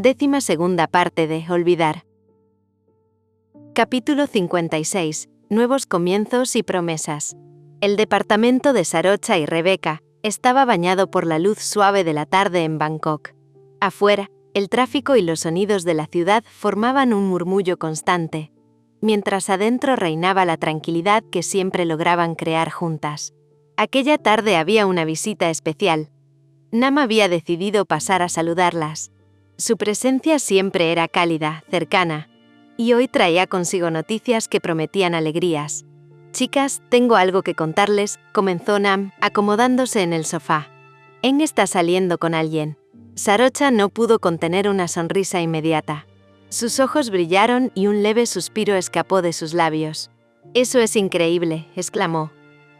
12ª parte de Olvidar. Capítulo 56. Nuevos comienzos y promesas. El departamento de Sarocha y Rebecca estaba bañado por la luz suave de la tarde en Bangkok. Afuera, el tráfico y los sonidos de la ciudad formaban un murmullo constante, mientras adentro reinaba la tranquilidad que siempre lograban crear juntas. Aquella tarde había una visita especial. Nam había decidido pasar a saludarlas. Su presencia siempre era cálida, cercana, y hoy traía consigo noticias que prometían alegrías. «Chicas, tengo algo que contarles», comenzó Nam, acomodándose en el sofá. «Eng está saliendo con alguien». Sarocha no pudo contener una sonrisa inmediata. Sus ojos brillaron y un leve suspiro escapó de sus labios. «Eso es increíble», exclamó.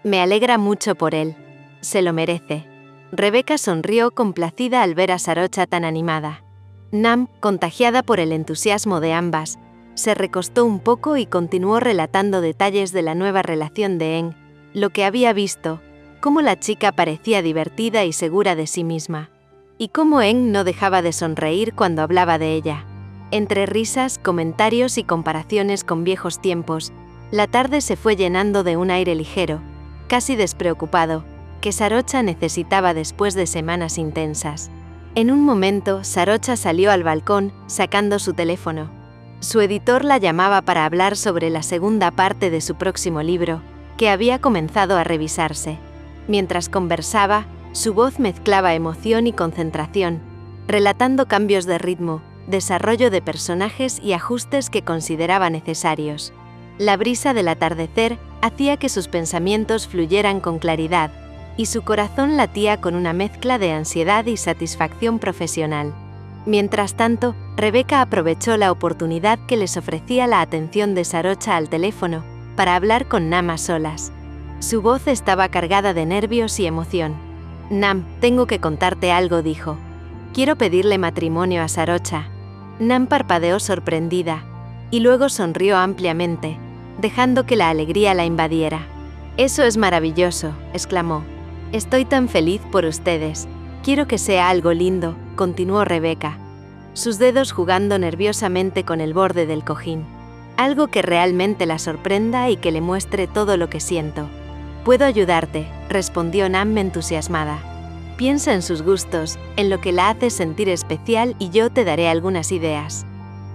«Me alegra mucho por él. Se lo merece». Rebecca sonrió complacida al ver a Sarocha tan animada. Nam, contagiada por el entusiasmo de ambas, se recostó un poco y continuó relatando detalles de la nueva relación de Eng, lo que había visto, cómo la chica parecía divertida y segura de sí misma, y cómo Eng no dejaba de sonreír cuando hablaba de ella. Entre risas, comentarios y comparaciones con viejos tiempos, la tarde se fue llenando de un aire ligero, casi despreocupado, que Sarocha necesitaba después de semanas intensas. En un momento, Sarocha salió al balcón, sacando su teléfono. Su editor la llamaba para hablar sobre la segunda parte de su próximo libro, que había comenzado a revisarse. Mientras conversaba, su voz mezclaba emoción y concentración, relatando cambios de ritmo, desarrollo de personajes y ajustes que consideraba necesarios. La brisa del atardecer hacía que sus pensamientos fluyeran con claridad, y su corazón latía con una mezcla de ansiedad y satisfacción profesional. Mientras tanto, Rebecca aprovechó la oportunidad que les ofrecía la atención de Sarocha al teléfono para hablar con Nam a solas. Su voz estaba cargada de nervios y emoción. «Nam, tengo que contarte algo», dijo. «Quiero pedirle matrimonio a Sarocha». Nam parpadeó sorprendida, y luego sonrió ampliamente, dejando que la alegría la invadiera. «Eso es maravilloso», exclamó. «Estoy tan feliz por ustedes. Quiero que sea algo lindo», continuó Rebecca, sus dedos jugando nerviosamente con el borde del cojín. «Algo que realmente la sorprenda y que le muestre todo lo que siento». «Puedo ayudarte», respondió Nam entusiasmada. «Piensa en sus gustos, en lo que la hace sentir especial y yo te daré algunas ideas».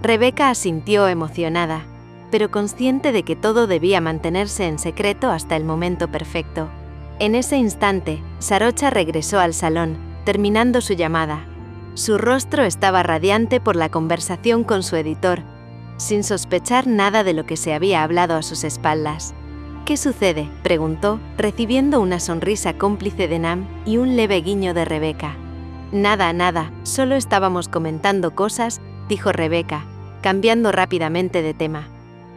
Rebecca asintió emocionada, pero consciente de que todo debía mantenerse en secreto hasta el momento perfecto. En ese instante, Sarocha regresó al salón, terminando su llamada. Su rostro estaba radiante por la conversación con su editor, sin sospechar nada de lo que se había hablado a sus espaldas. «¿Qué sucede?», preguntó, recibiendo una sonrisa cómplice de Nam y un leve guiño de Rebecca. «Nada, solo estábamos comentando cosas», dijo Rebecca, cambiando rápidamente de tema.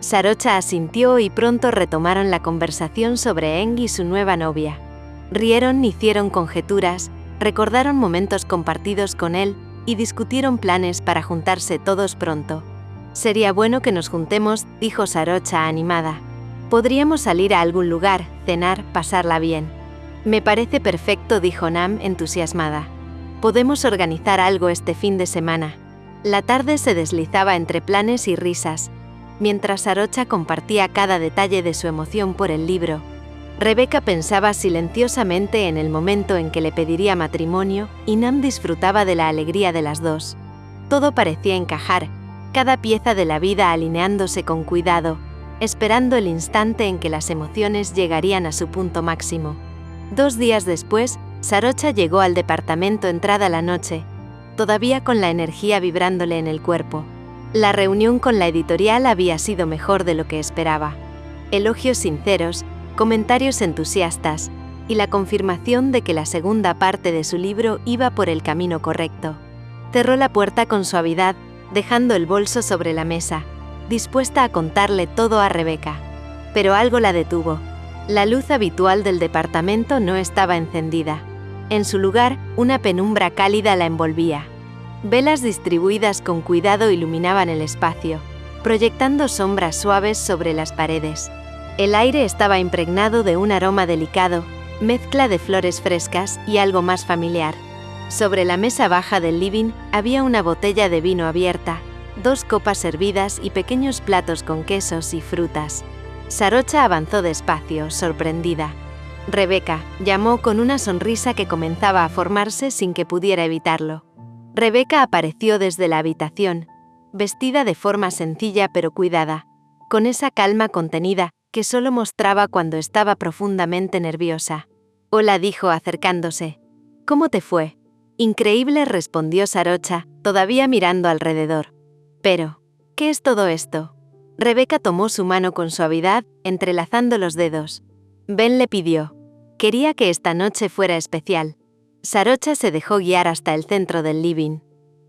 Sarocha asintió y pronto retomaron la conversación sobre Eng y su nueva novia. Rieron, hicieron conjeturas, recordaron momentos compartidos con él y discutieron planes para juntarse todos pronto. «Sería bueno que nos juntemos», dijo Sarocha animada. «Podríamos salir a algún lugar, cenar, pasarla bien». «Me parece perfecto», dijo Nam entusiasmada. «Podemos organizar algo este fin de semana». La tarde se deslizaba entre planes y risas, mientras Sarocha compartía cada detalle de su emoción por el libro. Rebecca pensaba silenciosamente en el momento en que le pediría matrimonio y Nam disfrutaba de la alegría de las dos. Todo parecía encajar, cada pieza de la vida alineándose con cuidado, esperando el instante en que las emociones llegarían a su punto máximo. 2 días después, Sarocha llegó al departamento entrada la noche, todavía con la energía vibrándole en el cuerpo. La reunión con la editorial había sido mejor de lo que esperaba. Elogios sinceros, comentarios entusiastas y la confirmación de que la segunda parte de su libro iba por el camino correcto. Cerró la puerta con suavidad, dejando el bolso sobre la mesa, dispuesta a contarle todo a Rebecca. Pero algo la detuvo. La luz habitual del departamento no estaba encendida. En su lugar, una penumbra cálida la envolvía. Velas distribuidas con cuidado iluminaban el espacio, proyectando sombras suaves sobre las paredes. El aire estaba impregnado de un aroma delicado, mezcla de flores frescas y algo más familiar. Sobre la mesa baja del living había una botella de vino abierta, 2 copas servidas y pequeños platos con quesos y frutas. Sarocha avanzó despacio, sorprendida. «Rebeca», llamó con una sonrisa que comenzaba a formarse sin que pudiera evitarlo. Rebeca apareció desde la habitación, vestida de forma sencilla pero cuidada, con esa calma contenida que solo mostraba cuando estaba profundamente nerviosa. «Hola», dijo acercándose. «¿Cómo te fue?» «Increíble», respondió Sarocha, todavía mirando alrededor. «Pero, ¿qué es todo esto?» Rebeca tomó su mano con suavidad, entrelazando los dedos. «Ven», le pidió. Quería que esta noche fuera especial. Sarocha se dejó guiar hasta el centro del living.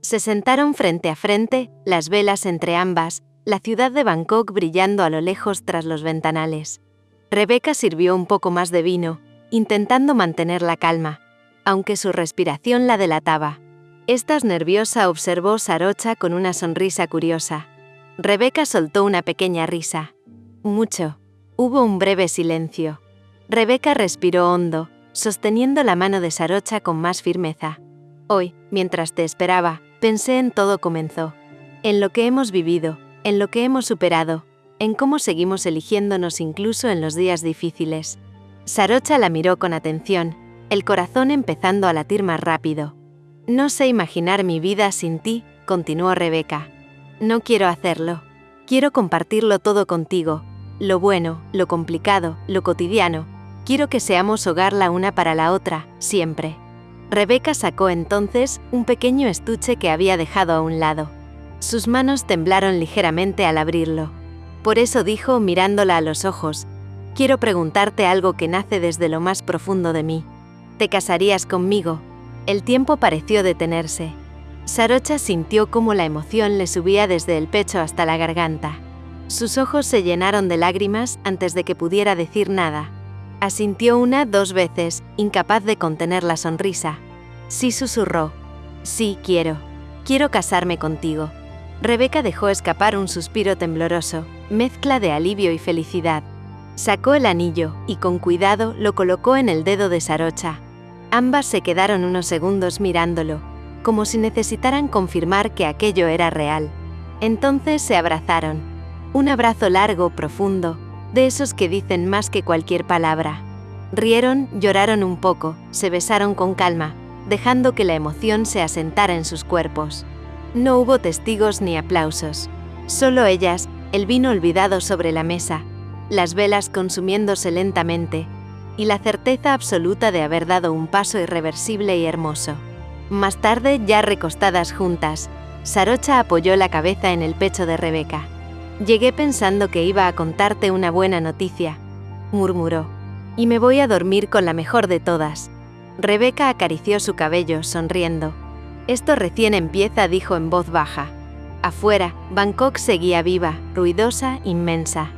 Se sentaron frente a frente, las velas entre ambas, la ciudad de Bangkok brillando a lo lejos tras los ventanales. Rebeca sirvió un poco más de vino, intentando mantener la calma, aunque su respiración la delataba. «¿Estás nerviosa?», observó Sarocha con una sonrisa curiosa. Rebeca soltó una pequeña risa. «Mucho». Hubo un breve silencio. Rebeca respiró hondo, sosteniendo la mano de Sarocha con más firmeza. «Hoy, mientras te esperaba, pensé en todo comenzó. En lo que hemos vivido, en lo que hemos superado, en cómo seguimos eligiéndonos incluso en los días difíciles». Sarocha la miró con atención, el corazón empezando a latir más rápido. «No sé imaginar mi vida sin ti», continuó Rebeca. «No quiero hacerlo. Quiero compartirlo todo contigo, lo bueno, lo complicado, lo cotidiano. Quiero que seamos hogar la una para la otra, siempre». Rebeca sacó entonces un pequeño estuche que había dejado a un lado. Sus manos temblaron ligeramente al abrirlo. Por eso dijo, mirándola a los ojos: «Quiero preguntarte algo que nace desde lo más profundo de mí. ¿Te casarías conmigo?». El tiempo pareció detenerse. Sarocha sintió cómo la emoción le subía desde el pecho hasta la garganta. Sus ojos se llenaron de lágrimas antes de que pudiera decir nada. Asintió 2 veces, incapaz de contener la sonrisa. «Sí», susurró. «Sí, quiero casarme contigo». Rebeca dejó escapar un suspiro tembloroso, mezcla de alivio y felicidad. Sacó el anillo y con cuidado lo colocó en el dedo de Sarocha. Ambas se quedaron unos segundos mirándolo, como si necesitaran confirmar que aquello era real. Entonces se abrazaron. Un abrazo largo, profundo, de esos que dicen más que cualquier palabra. Rieron, lloraron un poco, se besaron con calma, dejando que la emoción se asentara en sus cuerpos. No hubo testigos ni aplausos. Solo ellas, el vino olvidado sobre la mesa, las velas consumiéndose lentamente, y la certeza absoluta de haber dado un paso irreversible y hermoso. Más tarde, ya recostadas juntas, Sarocha apoyó la cabeza en el pecho de Rebeca. «Llegué pensando que iba a contarte una buena noticia», murmuró. «Y me voy a dormir con la mejor de todas». Rebeca acarició su cabello, sonriendo. «Esto recién empieza», dijo en voz baja. Afuera, Bangkok seguía viva, ruidosa, inmensa.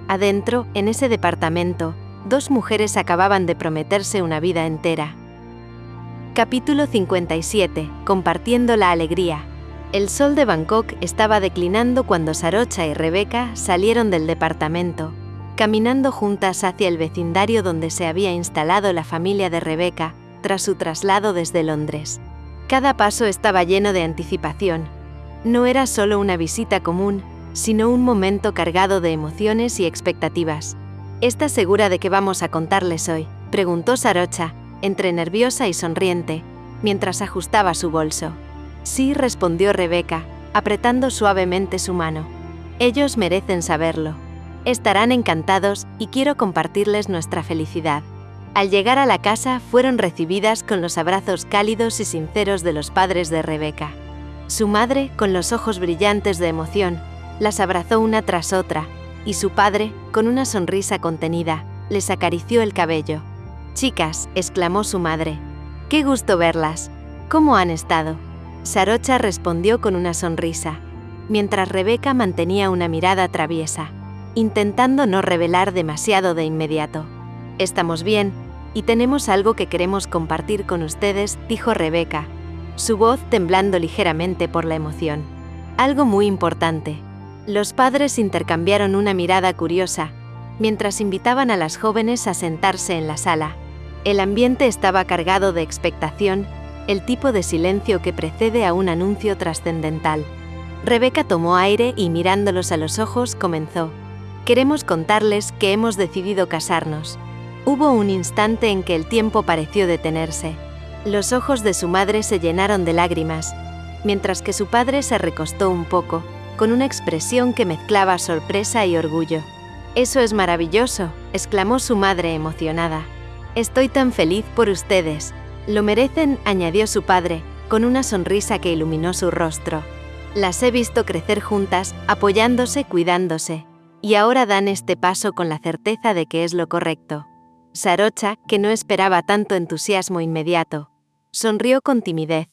Adentro, en ese departamento, 2 mujeres acababan de prometerse una vida entera. Capítulo 57. Compartiendo la alegría. El sol de Bangkok estaba declinando cuando Sarocha y Rebeca salieron del departamento, caminando juntas hacia el vecindario donde se había instalado la familia de Rebeca tras su traslado desde Londres. Cada paso estaba lleno de anticipación. No era solo una visita común, sino un momento cargado de emociones y expectativas. «¿Estás segura de que vamos a contarles hoy?», preguntó Sarocha, entre nerviosa y sonriente, mientras ajustaba su bolso. «Sí», respondió Rebeca, apretando suavemente su mano. «Ellos merecen saberlo. Estarán encantados y quiero compartirles nuestra felicidad». Al llegar a la casa, fueron recibidas con los abrazos cálidos y sinceros de los padres de Rebeca. Su madre, con los ojos brillantes de emoción, las abrazó una tras otra, y su padre, con una sonrisa contenida, les acarició el cabello. «Chicas», exclamó su madre, «qué gusto verlas. ¿Cómo han estado?». Sarocha respondió con una sonrisa, mientras Rebeca mantenía una mirada traviesa, intentando no revelar demasiado de inmediato. «Estamos bien, y tenemos algo que queremos compartir con ustedes», dijo Rebeca, su voz temblando ligeramente por la emoción. «Algo muy importante». Los padres intercambiaron una mirada curiosa, mientras invitaban a las jóvenes a sentarse en la sala. El ambiente estaba cargado de expectación, el tipo de silencio que precede a un anuncio trascendental. Rebeca tomó aire y mirándolos a los ojos comenzó. Queremos contarles que hemos decidido casarnos. Hubo un instante en que el tiempo pareció detenerse. Los ojos de su madre se llenaron de lágrimas, mientras que su padre se recostó un poco, con una expresión que mezclaba sorpresa y orgullo. «Eso es maravilloso», exclamó su madre emocionada. «Estoy tan feliz por ustedes. Lo merecen», añadió su padre, con una sonrisa que iluminó su rostro. «Las he visto crecer juntas, apoyándose, cuidándose, y ahora dan este paso con la certeza de que es lo correcto». Sarocha, que no esperaba tanto entusiasmo inmediato, sonrió con timidez,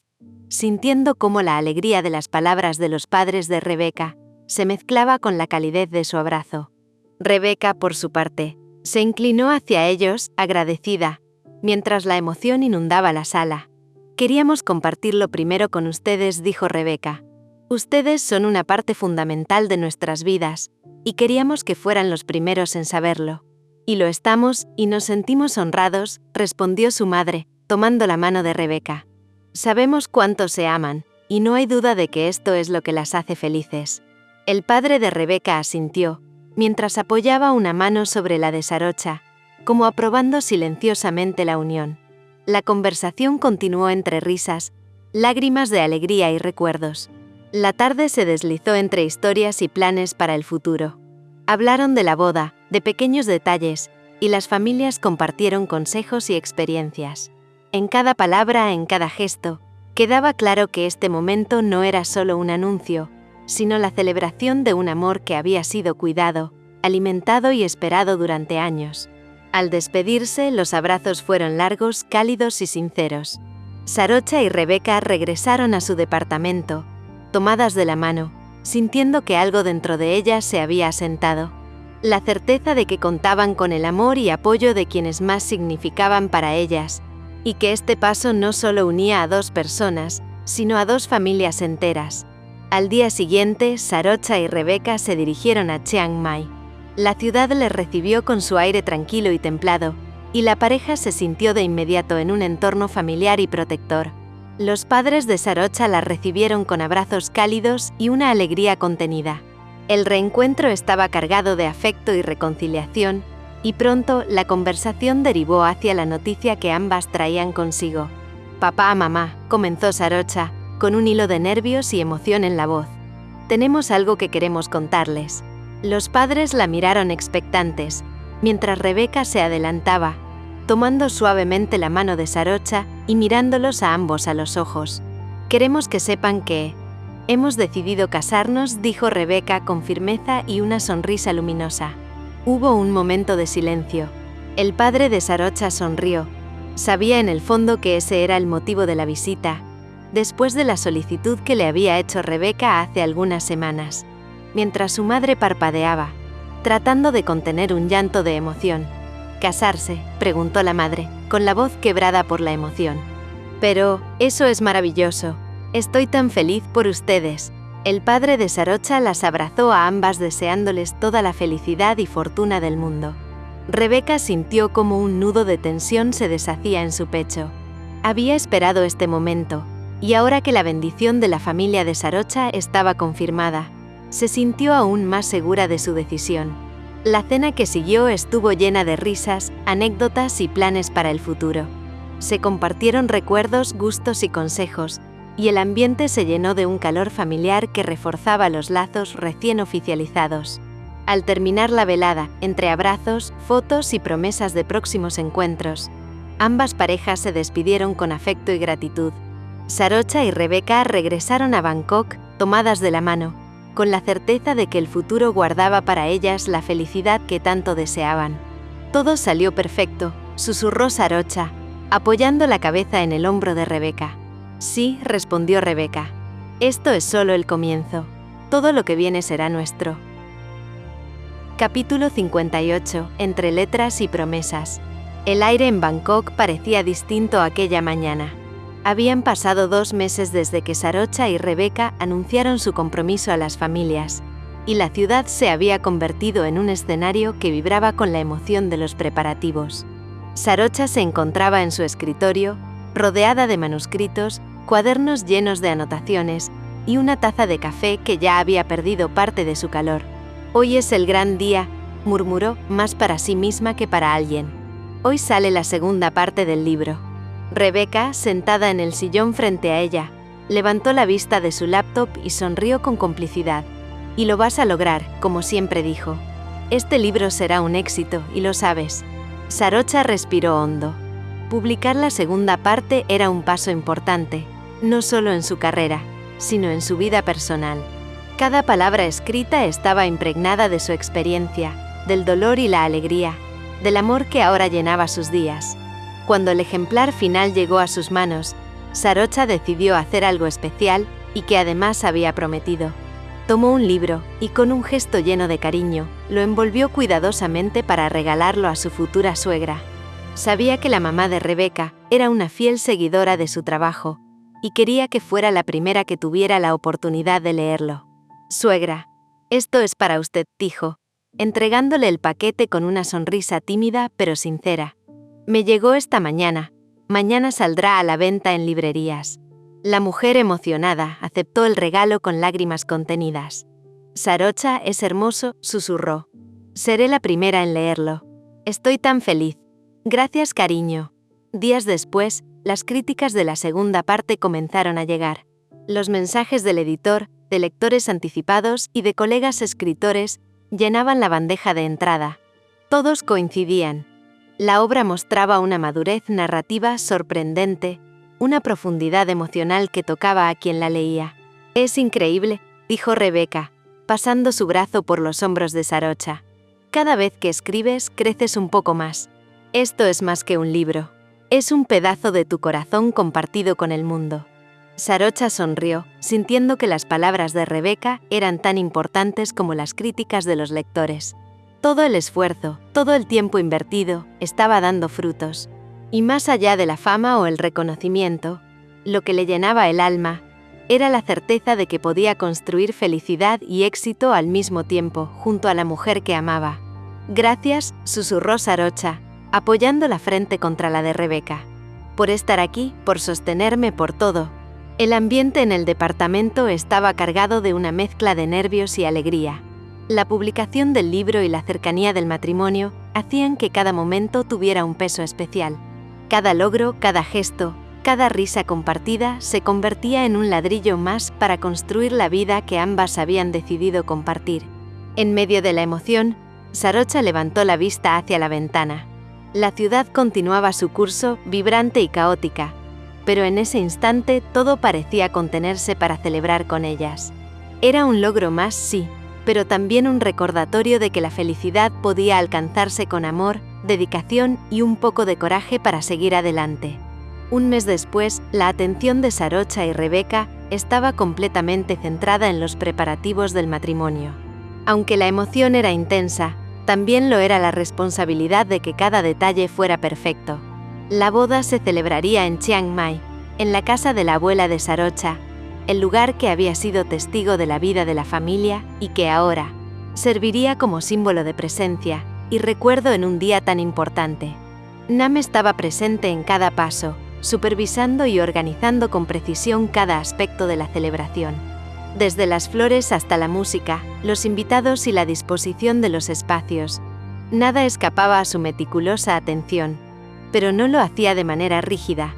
sintiendo cómo la alegría de las palabras de los padres de Rebeca se mezclaba con la calidez de su abrazo. Rebeca, por su parte, se inclinó hacia ellos, agradecida, mientras la emoción inundaba la sala. «Queríamos compartirlo primero con ustedes», dijo Rebeca. «Ustedes son una parte fundamental de nuestras vidas, y queríamos que fueran los primeros en saberlo». «Y lo estamos, y nos sentimos honrados», respondió su madre, tomando la mano de Rebeca. «Sabemos cuánto se aman, y no hay duda de que esto es lo que las hace felices». El padre de Rebeca asintió, mientras apoyaba una mano sobre la de Sarocha, como aprobando silenciosamente la unión. La conversación continuó entre risas, lágrimas de alegría y recuerdos. La tarde se deslizó entre historias y planes para el futuro. Hablaron de la boda, de pequeños detalles, y las familias compartieron consejos y experiencias. En cada palabra, en cada gesto, quedaba claro que este momento no era solo un anuncio, sino la celebración de un amor que había sido cuidado, alimentado y esperado durante años. Al despedirse, los abrazos fueron largos, cálidos y sinceros. Sarocha y Rebeca regresaron a su departamento, tomadas de la mano, sintiendo que algo dentro de ellas se había asentado. La certeza de que contaban con el amor y apoyo de quienes más significaban para ellas, y que este paso no solo unía a dos personas, sino a dos familias enteras. Al día siguiente, Sarocha y Rebeca se dirigieron a Chiang Mai. La ciudad les recibió con su aire tranquilo y templado, y la pareja se sintió de inmediato en un entorno familiar y protector. Los padres de Sarocha la recibieron con abrazos cálidos y una alegría contenida. El reencuentro estaba cargado de afecto y reconciliación, y pronto la conversación derivó hacia la noticia que ambas traían consigo. «Papá, mamá», comenzó Sarocha, con un hilo de nervios y emoción en la voz. «Tenemos algo que queremos contarles». Los padres la miraron expectantes, mientras Rebeca se adelantaba, tomando suavemente la mano de Sarocha y mirándolos a ambos a los ojos. «Queremos que sepan que hemos decidido casarnos», dijo Rebeca con firmeza y una sonrisa luminosa. Hubo un momento de silencio. El padre de Sarocha sonrió. Sabía en el fondo que ese era el motivo de la visita, después de la solicitud que le había hecho Rebeca hace algunas semanas. Mientras su madre parpadeaba, tratando de contener un llanto de emoción. «¿Casarse?», preguntó la madre, con la voz quebrada por la emoción. «Pero, eso es maravilloso. Estoy tan feliz por ustedes». El padre de Sarocha las abrazó a ambas deseándoles toda la felicidad y fortuna del mundo. Rebeca sintió como un nudo de tensión se deshacía en su pecho. Había esperado este momento, y ahora que la bendición de la familia de Sarocha estaba confirmada, se sintió aún más segura de su decisión. La cena que siguió estuvo llena de risas, anécdotas y planes para el futuro. Se compartieron recuerdos, gustos y consejos, y el ambiente se llenó de un calor familiar que reforzaba los lazos recién oficializados. Al terminar la velada, entre abrazos, fotos y promesas de próximos encuentros, ambas parejas se despidieron con afecto y gratitud. Sarocha y Rebeca regresaron a Bangkok, tomadas de la mano, con la certeza de que el futuro guardaba para ellas la felicidad que tanto deseaban. «Todo salió perfecto», susurró Sarocha, apoyando la cabeza en el hombro de Rebeca. «Sí», respondió Rebeca. «Esto es solo el comienzo. Todo lo que viene será nuestro». Capítulo 58. Entre letras y promesas. El aire en Bangkok parecía distinto aquella mañana. Habían pasado 2 meses desde que Sarocha y Rebeca anunciaron su compromiso a las familias, y la ciudad se había convertido en un escenario que vibraba con la emoción de los preparativos. Sarocha se encontraba en su escritorio, rodeada de manuscritos, cuadernos llenos de anotaciones y una taza de café que ya había perdido parte de su calor. «Hoy es el gran día», murmuró, más para sí misma que para alguien. «Hoy sale la segunda parte del libro». Rebecca, sentada en el sillón frente a ella, levantó la vista de su laptop y sonrió con complicidad. «Y lo vas a lograr», como siempre dijo. «Este libro será un éxito, y lo sabes». Sarocha respiró hondo. Publicar la segunda parte era un paso importante, no solo en su carrera, sino en su vida personal. Cada palabra escrita estaba impregnada de su experiencia, del dolor y la alegría, del amor que ahora llenaba sus días. Cuando el ejemplar final llegó a sus manos, Sarocha decidió hacer algo especial y que además había prometido. Tomó un libro y, con un gesto lleno de cariño, lo envolvió cuidadosamente para regalarlo a su futura suegra. Sabía que la mamá de Rebecca era una fiel seguidora de su trabajo y quería que fuera la primera que tuviera la oportunidad de leerlo. «Suegra, esto es para usted», dijo, entregándole el paquete con una sonrisa tímida pero sincera. «Me llegó esta mañana. Mañana saldrá a la venta en librerías». La mujer, emocionada, aceptó el regalo con lágrimas contenidas. «Sarocha es hermoso», susurró. «Seré la primera en leerlo. Estoy tan feliz». «Gracias, cariño». Días después, las críticas de la segunda parte comenzaron a llegar. Los mensajes del editor, de lectores anticipados y de colegas escritores llenaban la bandeja de entrada. Todos coincidían. La obra mostraba una madurez narrativa sorprendente, una profundidad emocional que tocaba a quien la leía. «Es increíble», dijo Rebecca, pasando su brazo por los hombros de Sarocha. «Cada vez que escribes, creces un poco más. Esto es más que un libro. Es un pedazo de tu corazón compartido con el mundo». Sarocha sonrió, sintiendo que las palabras de Rebecca eran tan importantes como las críticas de los lectores. Todo el esfuerzo, todo el tiempo invertido, estaba dando frutos. Y más allá de la fama o el reconocimiento, lo que le llenaba el alma era la certeza de que podía construir felicidad y éxito al mismo tiempo junto a la mujer que amaba. «Gracias», susurró Sarocha, apoyando la frente contra la de Rebecca. «Por estar aquí, por sostenerme, por todo». El ambiente en el departamento estaba cargado de una mezcla de nervios y alegría. La publicación del libro y la cercanía del matrimonio hacían que cada momento tuviera un peso especial. Cada logro, cada gesto, cada risa compartida se convertía en un ladrillo más para construir la vida que ambas habían decidido compartir. En medio de la emoción, Sarocha levantó la vista hacia la ventana. La ciudad continuaba su curso, vibrante y caótica, pero en ese instante todo parecía contenerse para celebrar con ellas. Era un logro más, sí, pero también un recordatorio de que la felicidad podía alcanzarse con amor, dedicación y un poco de coraje para seguir adelante. Un mes después, la atención de Sarocha y Rebecca estaba completamente centrada en los preparativos del matrimonio. Aunque la emoción era intensa, también lo era la responsabilidad de que cada detalle fuera perfecto. La boda se celebraría en Chiang Mai, en la casa de la abuela de Sarocha, el lugar que había sido testigo de la vida de la familia y que ahora serviría como símbolo de presencia y recuerdo en un día tan importante. Nam estaba presente en cada paso, supervisando y organizando con precisión cada aspecto de la celebración. Desde las flores hasta la música, los invitados y la disposición de los espacios. Nada escapaba a su meticulosa atención, pero no lo hacía de manera rígida.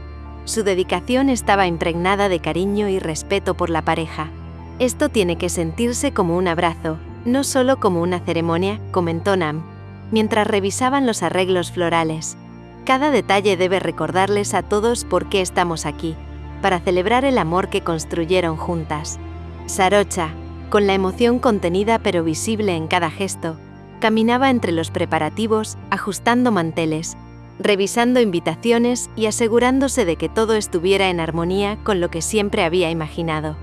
Su dedicación estaba impregnada de cariño y respeto por la pareja. «Esto tiene que sentirse como un abrazo, no solo como una ceremonia», comentó Nam, mientras revisaban los arreglos florales. «Cada detalle debe recordarles a todos por qué estamos aquí, para celebrar el amor que construyeron juntas». Sarocha, con la emoción contenida pero visible en cada gesto, caminaba entre los preparativos, ajustando manteles, revisando invitaciones y asegurándose de que todo estuviera en armonía con lo que siempre había imaginado.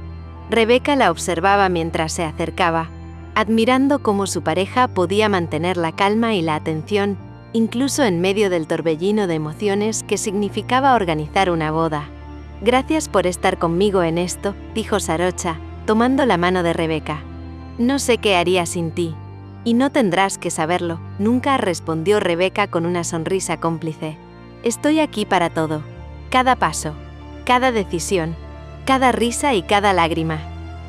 Rebecca la observaba mientras se acercaba, admirando cómo su pareja podía mantener la calma y la atención, incluso en medio del torbellino de emociones que significaba organizar una boda. «Gracias por estar conmigo en esto», dijo Sarocha, tomando la mano de Rebecca. «No sé qué haría sin ti». «Y no tendrás que saberlo», nunca, respondió Rebecca con una sonrisa cómplice. «Estoy aquí para todo. Cada paso, cada decisión, cada risa y cada lágrima.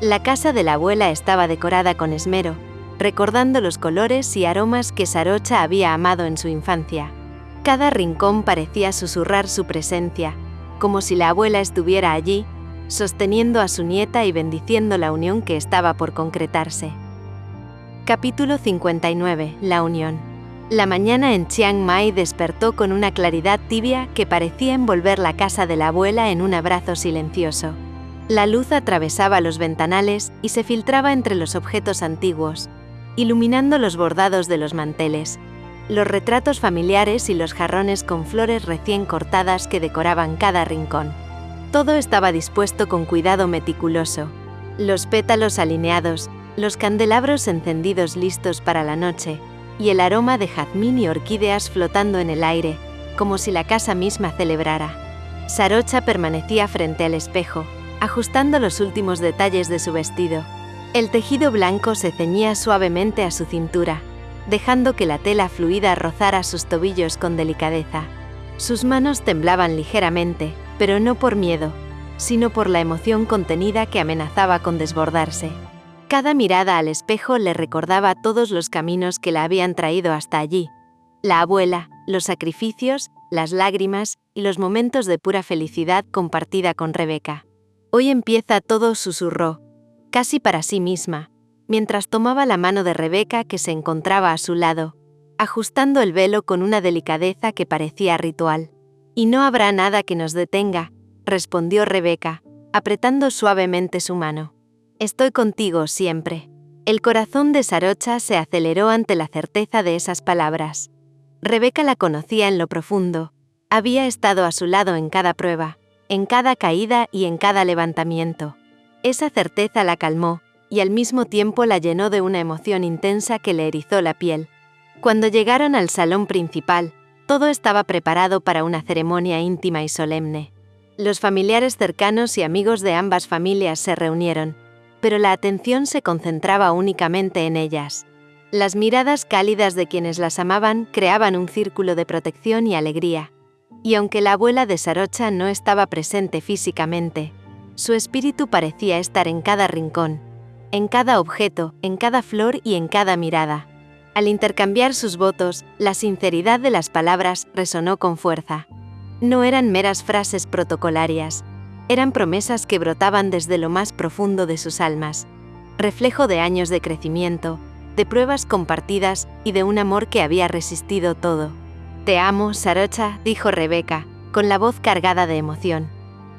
La casa de la abuela estaba decorada con esmero, recordando los colores y aromas que Sarocha había amado en su infancia. Cada rincón parecía susurrar su presencia, como si la abuela estuviera allí, sosteniendo a su nieta y bendiciendo la unión que estaba por concretarse. Capítulo 59. La unión. La mañana en Chiang Mai despertó con una claridad tibia que parecía envolver la casa de la abuela en un abrazo silencioso. La luz atravesaba los ventanales y se filtraba entre los objetos antiguos, iluminando los bordados de los manteles, los retratos familiares y los jarrones con flores recién cortadas que decoraban cada rincón. Todo estaba dispuesto con cuidado meticuloso, los pétalos alineados, los candelabros encendidos listos para la noche, y el aroma de jazmín y orquídeas flotando en el aire, como si la casa misma celebrara. Sarocha permanecía frente al espejo, ajustando los últimos detalles de su vestido. El tejido blanco se ceñía suavemente a su cintura, dejando que la tela fluida rozara sus tobillos con delicadeza. Sus manos temblaban ligeramente, pero no por miedo, sino por la emoción contenida que amenazaba con desbordarse. Cada mirada al espejo le recordaba todos los caminos que la habían traído hasta allí: la abuela, los sacrificios, las lágrimas y los momentos de pura felicidad compartida con Rebeca. Hoy empieza todo, susurró, casi para sí misma, mientras tomaba la mano de Rebeca que se encontraba a su lado, ajustando el velo con una delicadeza que parecía ritual. «Y no habrá nada que nos detenga», respondió Rebeca, apretando suavemente su mano. «Estoy contigo siempre». El corazón de Sarocha se aceleró ante la certeza de esas palabras. Rebeca la conocía en lo profundo, había estado a su lado en cada prueba, en cada caída y en cada levantamiento. Esa certeza la calmó, y al mismo tiempo la llenó de una emoción intensa que le erizó la piel. Cuando llegaron al salón principal, todo estaba preparado para una ceremonia íntima y solemne. Los familiares cercanos y amigos de ambas familias se reunieron, pero la atención se concentraba únicamente en ellas. Las miradas cálidas de quienes las amaban creaban un círculo de protección y alegría. Y aunque la abuela de Sarocha no estaba presente físicamente, su espíritu parecía estar en cada rincón, en cada objeto, en cada flor y en cada mirada. Al intercambiar sus votos, la sinceridad de las palabras resonó con fuerza. No eran meras frases protocolarias, eran promesas que brotaban desde lo más profundo de sus almas, reflejo de años de crecimiento, de pruebas compartidas y de un amor que había resistido todo. «Te amo, Sarocha», dijo Rebeca, con la voz cargada de emoción.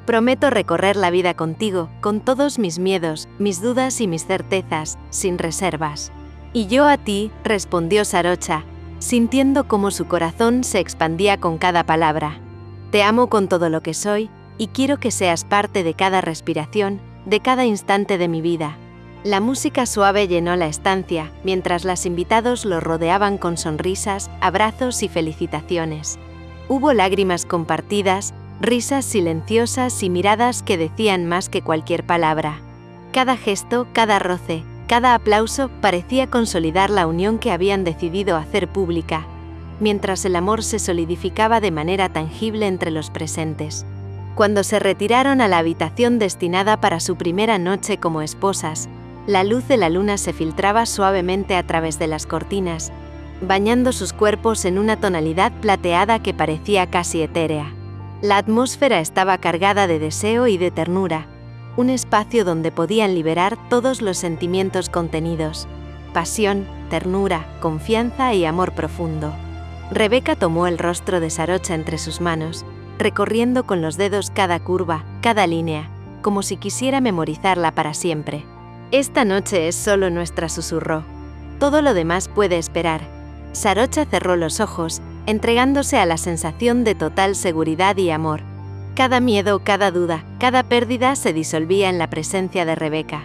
«Prometo recorrer la vida contigo, con todos mis miedos, mis dudas y mis certezas, sin reservas». «Y yo a ti», respondió Sarocha, sintiendo cómo su corazón se expandía con cada palabra. «Te amo con todo lo que soy, y quiero que seas parte de cada respiración, de cada instante de mi vida». La música suave llenó la estancia, mientras los invitados lo rodeaban con sonrisas, abrazos y felicitaciones. Hubo lágrimas compartidas, risas silenciosas y miradas que decían más que cualquier palabra. Cada gesto, cada roce, cada aplauso parecía consolidar la unión que habían decidido hacer pública, mientras el amor se solidificaba de manera tangible entre los presentes. Cuando se retiraron a la habitación destinada para su primera noche como esposas, la luz de la luna se filtraba suavemente a través de las cortinas, bañando sus cuerpos en una tonalidad plateada que parecía casi etérea. La atmósfera estaba cargada de deseo y de ternura, un espacio donde podían liberar todos los sentimientos contenidos: pasión, ternura, confianza y amor profundo. Rebeca tomó el rostro de Sarocha entre sus manos, recorriendo con los dedos cada curva, cada línea, como si quisiera memorizarla para siempre. «Esta noche es solo nuestra», susurró. «Todo lo demás puede esperar». Sarocha cerró los ojos, entregándose a la sensación de total seguridad y amor. Cada miedo, cada duda, cada pérdida se disolvía en la presencia de Rebeca.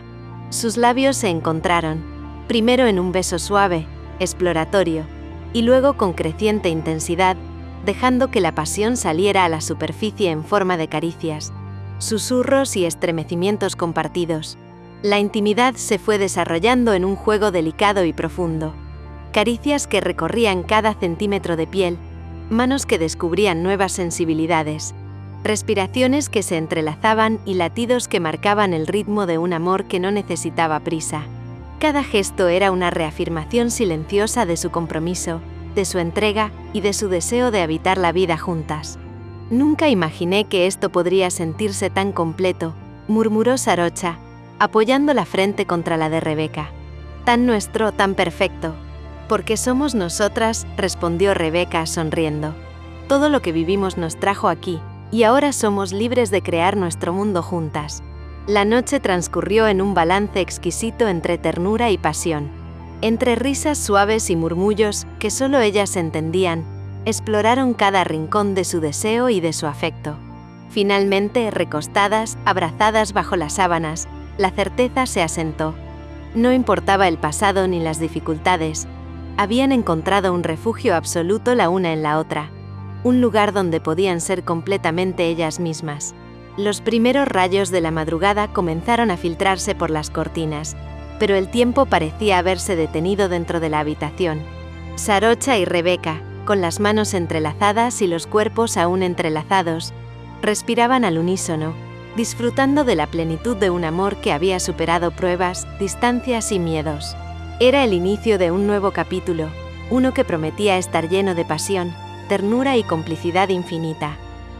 Sus labios se encontraron, primero en un beso suave, exploratorio, y luego con creciente intensidad, dejando que la pasión saliera a la superficie en forma de caricias, susurros y estremecimientos compartidos. La intimidad se fue desarrollando en un juego delicado y profundo. Caricias que recorrían cada centímetro de piel, manos que descubrían nuevas sensibilidades, respiraciones que se entrelazaban y latidos que marcaban el ritmo de un amor que no necesitaba prisa. Cada gesto era una reafirmación silenciosa de su compromiso, de su entrega y de su deseo de habitar la vida juntas. «Nunca imaginé que esto podría sentirse tan completo», murmuró Sarocha, apoyando la frente contra la de Rebeca. «Tan nuestro, tan perfecto». «Porque somos nosotras», respondió Rebeca sonriendo. «Todo lo que vivimos nos trajo aquí, y ahora somos libres de crear nuestro mundo juntas». La noche transcurrió en un balance exquisito entre ternura y pasión. Entre risas suaves y murmullos que solo ellas entendían, exploraron cada rincón de su deseo y de su afecto. Finalmente, recostadas, abrazadas bajo las sábanas, la certeza se asentó. No importaba el pasado ni las dificultades, habían encontrado un refugio absoluto la una en la otra, un lugar donde podían ser completamente ellas mismas. Los primeros rayos de la madrugada comenzaron a filtrarse por las cortinas, pero el tiempo parecía haberse detenido dentro de la habitación. Sarocha y Rebeca, con las manos entrelazadas y los cuerpos aún entrelazados, respiraban al unísono, disfrutando de la plenitud de un amor que había superado pruebas, distancias y miedos. Era el inicio de un nuevo capítulo, uno que prometía estar lleno de pasión, ternura y complicidad infinita.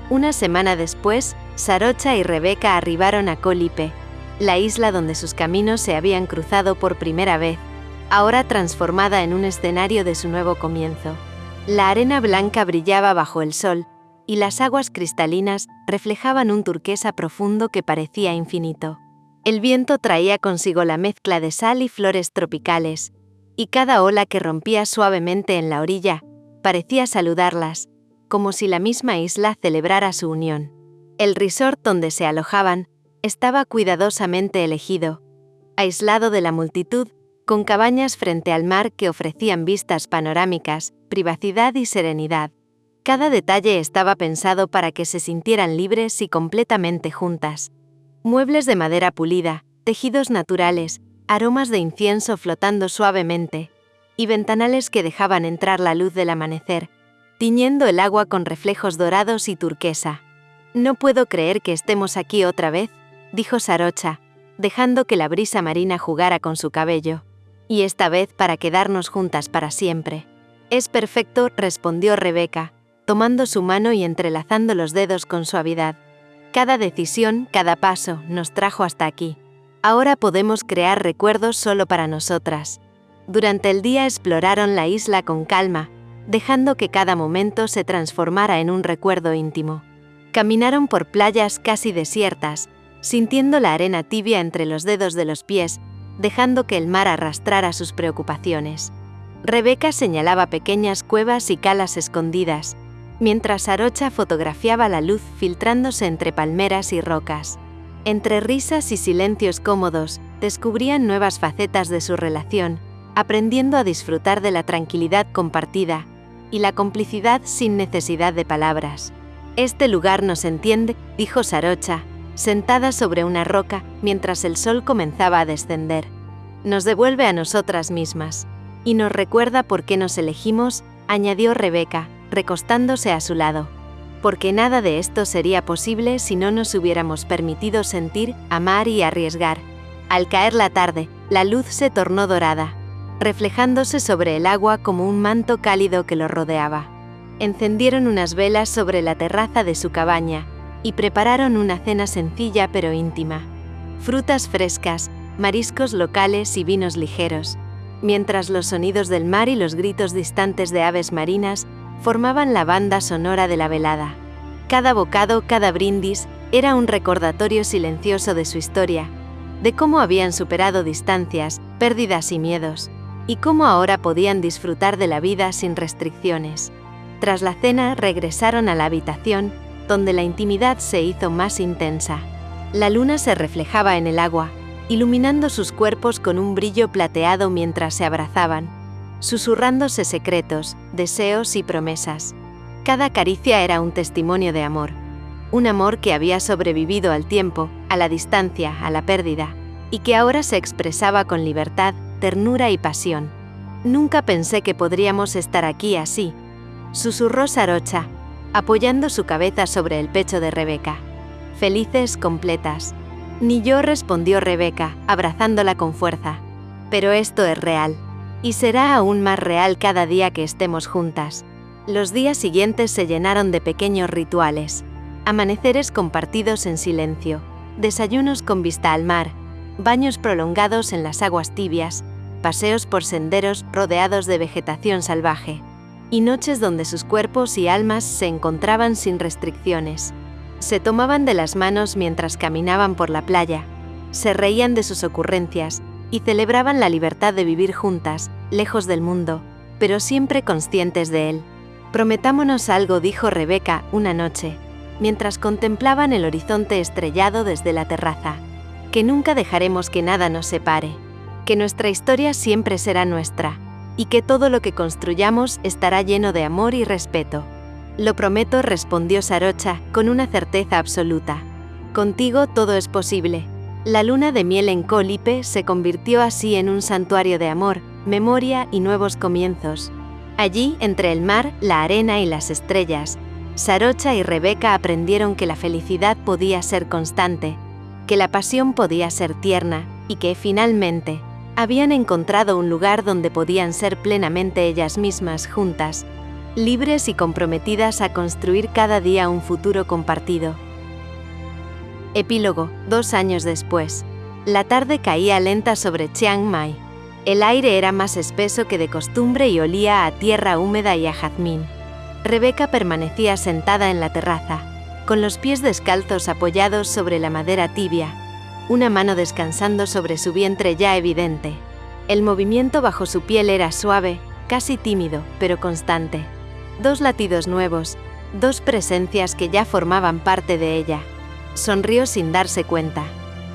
Una semana después, Sarocha y Rebeca arribaron a Koh Lipe, la isla donde sus caminos se habían cruzado por primera vez, ahora transformada en un escenario de su nuevo comienzo. La arena blanca brillaba bajo el sol, y las aguas cristalinas reflejaban un turquesa profundo que parecía infinito. El viento traía consigo la mezcla de sal y flores tropicales, y cada ola que rompía suavemente en la orilla parecía saludarlas, como si la misma isla celebrara su unión. El resort donde se alojaban estaba cuidadosamente elegido, aislado de la multitud, con cabañas frente al mar que ofrecían vistas panorámicas, privacidad y serenidad. Cada detalle estaba pensado para que se sintieran libres y completamente juntas. Muebles de madera pulida, tejidos naturales, aromas de incienso flotando suavemente, y ventanales que dejaban entrar la luz del amanecer, tiñendo el agua con reflejos dorados y turquesa. «No puedo creer que estemos aquí otra vez», dijo Sarocha, dejando que la brisa marina jugara con su cabello. «Y esta vez para quedarnos juntas para siempre». «Es perfecto», respondió Rebeca, tomando su mano y entrelazando los dedos con suavidad. «Cada decisión, cada paso, nos trajo hasta aquí. Ahora podemos crear recuerdos solo para nosotras». Durante el día exploraron la isla con calma, dejando que cada momento se transformara en un recuerdo íntimo. Caminaron por playas casi desiertas, sintiendo la arena tibia entre los dedos de los pies, dejando que el mar arrastrara sus preocupaciones. Rebeca señalaba pequeñas cuevas y calas escondidas, mientras Sarocha fotografiaba la luz filtrándose entre palmeras y rocas. Entre risas y silencios cómodos, descubrían nuevas facetas de su relación, aprendiendo a disfrutar de la tranquilidad compartida y la complicidad sin necesidad de palabras. «Este lugar nos entiende», dijo Sarocha, sentada sobre una roca mientras el sol comenzaba a descender. «Nos devuelve a nosotras mismas. Y nos recuerda por qué nos elegimos», añadió Rebeca, recostándose a su lado. «Porque nada de esto sería posible si no nos hubiéramos permitido sentir, amar y arriesgar». Al caer la tarde, la luz se tornó dorada, reflejándose sobre el agua como un manto cálido que lo rodeaba. Encendieron unas velas sobre la terraza de su cabaña y prepararon una cena sencilla pero íntima. Frutas frescas, mariscos locales y vinos ligeros, mientras los sonidos del mar y los gritos distantes de aves marinas formaban la banda sonora de la velada. Cada bocado, cada brindis, era un recordatorio silencioso de su historia, de cómo habían superado distancias, pérdidas y miedos, y cómo ahora podían disfrutar de la vida sin restricciones. Tras la cena regresaron a la habitación, donde la intimidad se hizo más intensa. La luna se reflejaba en el agua, iluminando sus cuerpos con un brillo plateado mientras se abrazaban, susurrándose secretos, deseos y promesas. Cada caricia era un testimonio de amor. Un amor que había sobrevivido al tiempo, a la distancia, a la pérdida, y que ahora se expresaba con libertad, ternura y pasión. «Nunca pensé que podríamos estar aquí así», susurró Sarocha, apoyando su cabeza sobre el pecho de Rebeca. Felices, completas. Ni yo, respondió Rebeca, abrazándola con fuerza. Pero esto es real. Y será aún más real cada día que estemos juntas. Los días siguientes se llenaron de pequeños rituales. Amaneceres compartidos en silencio, desayunos con vista al mar, baños prolongados en las aguas tibias, paseos por senderos rodeados de vegetación salvaje, y noches donde sus cuerpos y almas se encontraban sin restricciones. Se tomaban de las manos mientras caminaban por la playa, se reían de sus ocurrencias y celebraban la libertad de vivir juntas, lejos del mundo, pero siempre conscientes de él. Prometámonos algo, dijo Rebeca una noche, mientras contemplaban el horizonte estrellado desde la terraza. Que nunca dejaremos que nada nos separe. Que nuestra historia siempre será nuestra, y que todo lo que construyamos estará lleno de amor y respeto. Lo prometo, respondió Sarocha con una certeza absoluta. Contigo todo es posible. La luna de miel en Cólipe se convirtió así en un santuario de amor, memoria y nuevos comienzos. Allí, entre el mar, la arena y las estrellas, Sarocha y Rebeca aprendieron que la felicidad podía ser constante, que la pasión podía ser tierna y que, finalmente, habían encontrado un lugar donde podían ser plenamente ellas mismas juntas, libres y comprometidas a construir cada día un futuro compartido. Epílogo. 2 años después. La tarde caía lenta sobre Chiang Mai. El aire era más espeso que de costumbre y olía a tierra húmeda y a jazmín. Rebeca permanecía sentada en la terraza, con los pies descalzos apoyados sobre la madera tibia, una mano descansando sobre su vientre ya evidente. El movimiento bajo su piel era suave, casi tímido, pero constante. 2 latidos nuevos, 2 presencias que ya formaban parte de ella. Sonrió sin darse cuenta.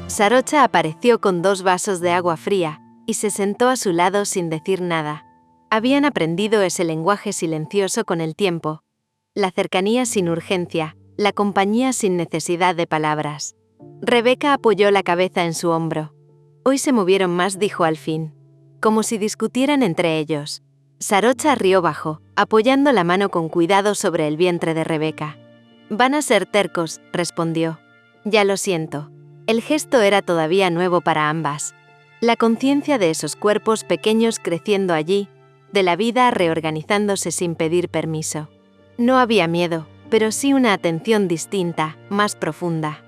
Sarocha apareció con 2 vasos de agua fría y se sentó a su lado sin decir nada. Habían aprendido ese lenguaje silencioso con el tiempo. La cercanía sin urgencia, la compañía sin necesidad de palabras. Rebeca apoyó la cabeza en su hombro. Hoy se movieron más, dijo al fin, como si discutieran entre ellos. Sarocha rió bajo, apoyando la mano con cuidado sobre el vientre de Rebeca. Van a ser tercos, respondió. Ya lo siento. El gesto era todavía nuevo para ambas. La conciencia de esos cuerpos pequeños creciendo allí, de la vida reorganizándose sin pedir permiso. No había miedo, pero sí una atención distinta, más profunda.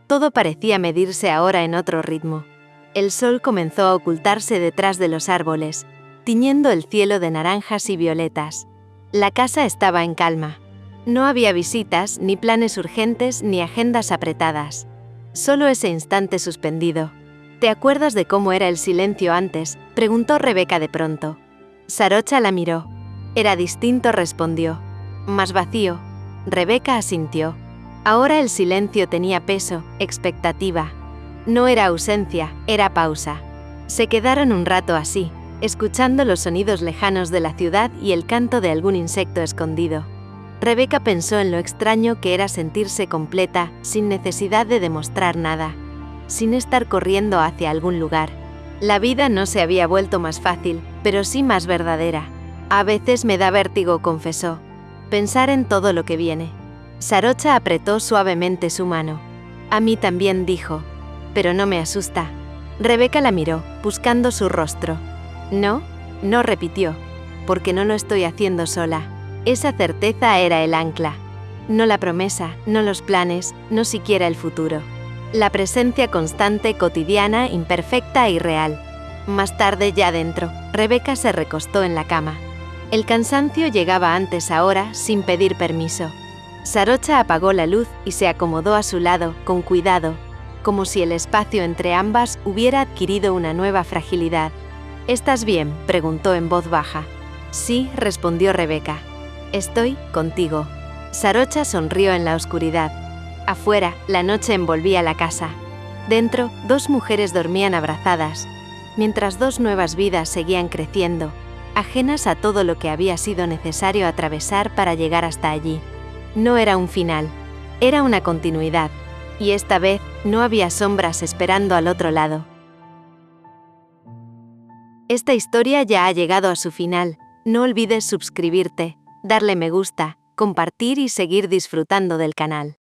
Todo parecía medirse ahora en otro ritmo. El sol comenzó a ocultarse detrás de los árboles, tiñendo el cielo de naranjas y violetas. La casa estaba en calma. No había visitas, ni planes urgentes, ni agendas apretadas. Solo ese instante suspendido. ¿Te acuerdas de cómo era el silencio antes?, preguntó Rebeca de pronto. Sarocha la miró. Era distinto, respondió. Más vacío. Rebeca asintió. Ahora el silencio tenía peso, expectativa. No era ausencia, era pausa. Se quedaron un rato así, escuchando los sonidos lejanos de la ciudad y el canto de algún insecto escondido. Rebeca pensó en lo extraño que era sentirse completa, sin necesidad de demostrar nada, sin estar corriendo hacia algún lugar. La vida no se había vuelto más fácil, pero sí más verdadera. A veces me da vértigo, confesó. Pensar en todo lo que viene. Sarocha apretó suavemente su mano. A mí también, dijo. Pero no me asusta. Rebeca la miró, buscando su rostro. ¿No? No, repitió. Porque no lo estoy haciendo sola. Esa certeza era el ancla. No la promesa, no los planes, no siquiera el futuro. La presencia constante, cotidiana, imperfecta y real. Más tarde, ya dentro, Rebeca se recostó en la cama. El cansancio llegaba antes ahora, sin pedir permiso. Sarocha apagó la luz y se acomodó a su lado, con cuidado, como si el espacio entre ambas hubiera adquirido una nueva fragilidad. ¿Estás bien?, preguntó en voz baja. Sí, respondió Rebeca. Estoy contigo. Sarocha sonrió en la oscuridad. Afuera, la noche envolvía la casa. Dentro, 2 mujeres dormían abrazadas, mientras 2 nuevas vidas seguían creciendo, ajenas a todo lo que había sido necesario atravesar para llegar hasta allí. No era un final, era una continuidad, y esta vez no había sombras esperando al otro lado. Esta historia ya ha llegado a su final. No olvides suscribirte, darle me gusta, compartir y seguir disfrutando del canal.